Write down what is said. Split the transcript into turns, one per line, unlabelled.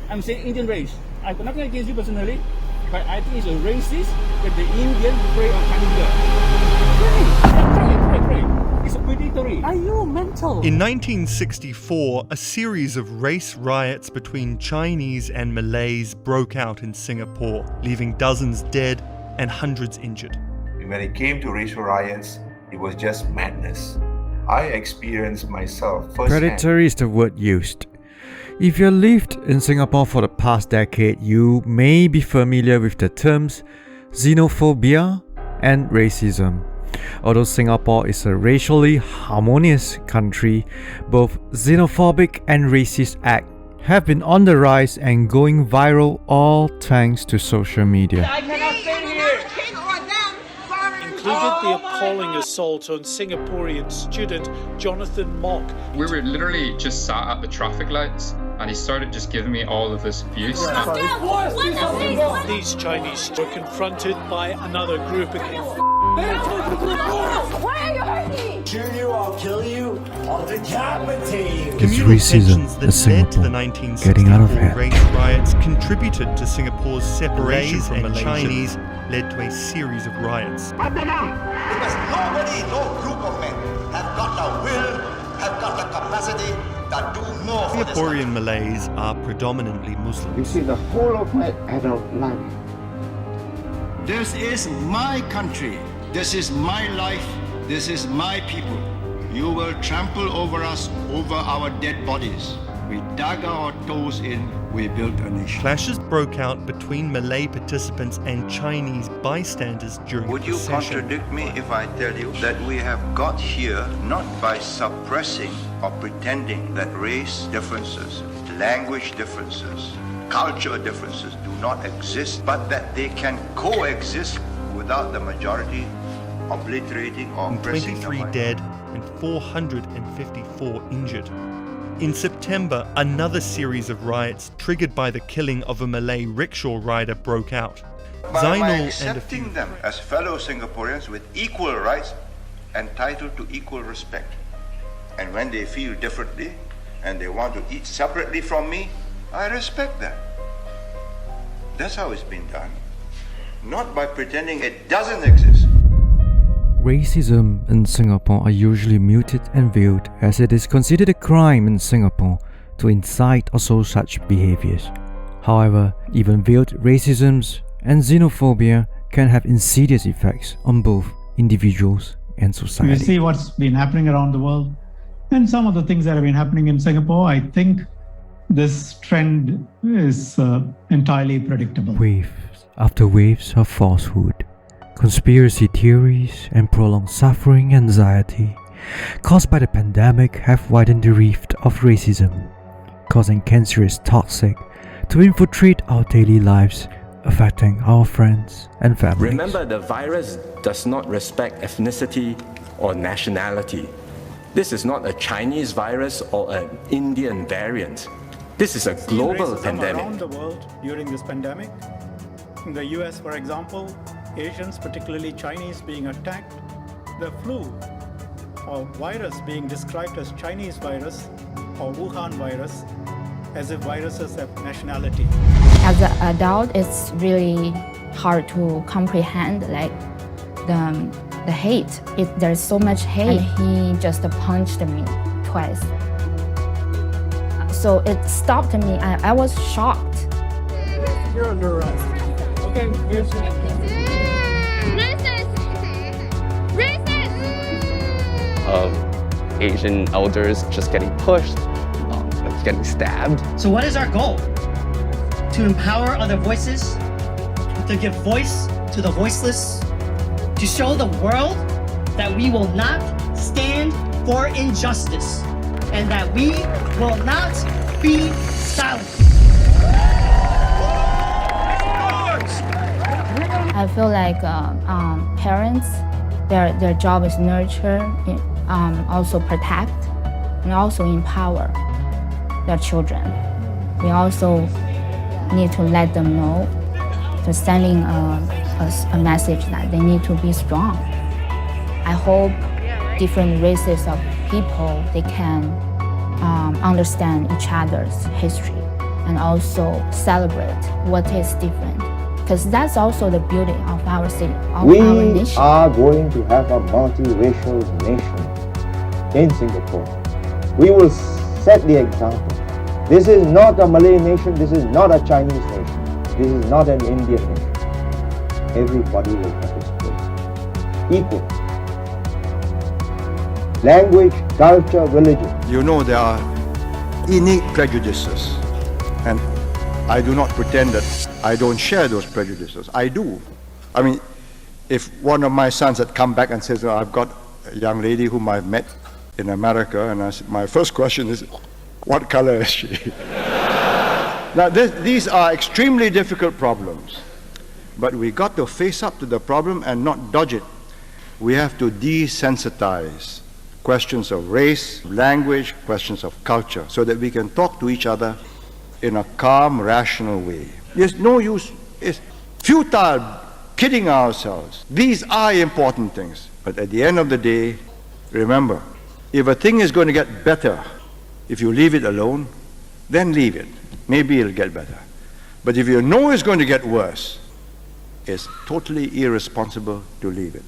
I'm saying Indian race. I've got nothing against you personally, but I think it's a racist that the Indian prey on Chinese girl. Pray. It's a predatory.
Are you mental?
In 1964, a series of race riots between Chinese and Malays broke out in Singapore, leaving dozens dead and hundreds injured.
When it came to racial riots, it was just madness. I experienced myself firsthand.
Predatory is the word used. If you lived in Singapore for the past decade, you may be familiar with the terms xenophobia and racism. Although Singapore is a racially harmonious country, both xenophobic and racist acts have been on the rise and going viral, all thanks to social media.
I cannot stay here.
Included the appalling assault on Singaporean student Jonathan Mock.
We were literally just sat at the traffic lights and he started just giving me all of this abuse.
These Chinese were confronted by another group.
Why are you hurting me?
Shoot you, I'll kill you, I'll decapitate you.
It's
Communal
racism
tensions that
in
led to the
Singapore getting out of
1964
hand.
race riots contributed to Singapore's separation from Malaysia. Chinese led to a series of riots.
Because nobody, no group of men have got the will, have got the capacity to do more for this
Singaporean Malays are predominantly Muslim.
You see the whole of my adult life.
This is my country. This is my life. This is my people. You will trample over us, over our dead bodies. We dug our toes in, we built a nation.
Clashes broke out between Malay participants and Chinese bystanders during
Would
a
you
procession.
contradict me if I tell you that we have got here not by suppressing or pretending that race differences, language differences, culture differences do not exist, but that they can coexist without the majority obliterating or oppressing the
23
minority.
dead and 454 injured. In September, another series of riots triggered by the killing of a Malay rickshaw rider broke out.
By
Zainul and a
accepting
few
them as fellow Singaporeans with equal rights, entitled to equal respect. And when they feel differently and they want to eat separately from me, I respect that. That's how it's been done. Not by pretending it doesn't exist.
Racism in Singapore are usually muted and veiled, as it is considered a crime in Singapore to incite or show such behaviors. However, even veiled racisms and xenophobia can have insidious effects on both individuals and society.
You see what's been happening around the world and some of the things that have been happening in Singapore. I think this trend is entirely predictable.
Waves after waves of falsehood, conspiracy theories, and prolonged suffering and anxiety caused by the pandemic have widened the rift of racism, causing cancerous toxic to infiltrate our daily lives, affecting our friends and families.
Remember, the virus does not respect ethnicity or nationality. This is not a Chinese virus or an Indian variant. This is a global pandemic.
Around the world during this pandemic, in the US, for example, Asians, particularly Chinese, being attacked, the flu or virus being described as Chinese virus or Wuhan virus, as if viruses have nationality.
As an adult, it's really hard to comprehend, like the hate. There's so much hate. And he just punched me twice. So it stopped me. I was shocked.
You're under arrest. Okay, here's
Asian elders just getting pushed, getting stabbed.
So what is our goal? To empower other voices, to give voice to the voiceless, to show the world that we will not stand for injustice and that we will not be silent.
I feel like parents, their job is nurture, also protect, and also empower their children. We also need to let them know, to sending a message that they need to be strong. I hope different races of people, they can understand each other's history and also celebrate what is different. Because that's also the beauty of our city, of
We
our nation.
are going to have a multiracial nation in Singapore. We will set the example. This is not a Malay nation, this is not a Chinese nation, this is not an Indian nation. Everybody will have his place. Equal. Language, culture, religion.
You know, there are innate prejudices, and I do not pretend that I don't share those prejudices. I do. I mean, if one of my sons had come back and says, oh, I've got a young lady whom I've met in America, and my first question is, what color is she? Now, these are extremely difficult problems, but we got to face up to the problem and not dodge it. We have to desensitize questions of race, language, questions of culture, so that we can talk to each other in a calm, rational way. There's no use, it's futile kidding ourselves. These are important things, but at the end of the day, remember, if a thing is going to get better, if you leave it alone, then leave it. Maybe it'll get better. But if you know it's going to get worse, it's totally irresponsible to leave it.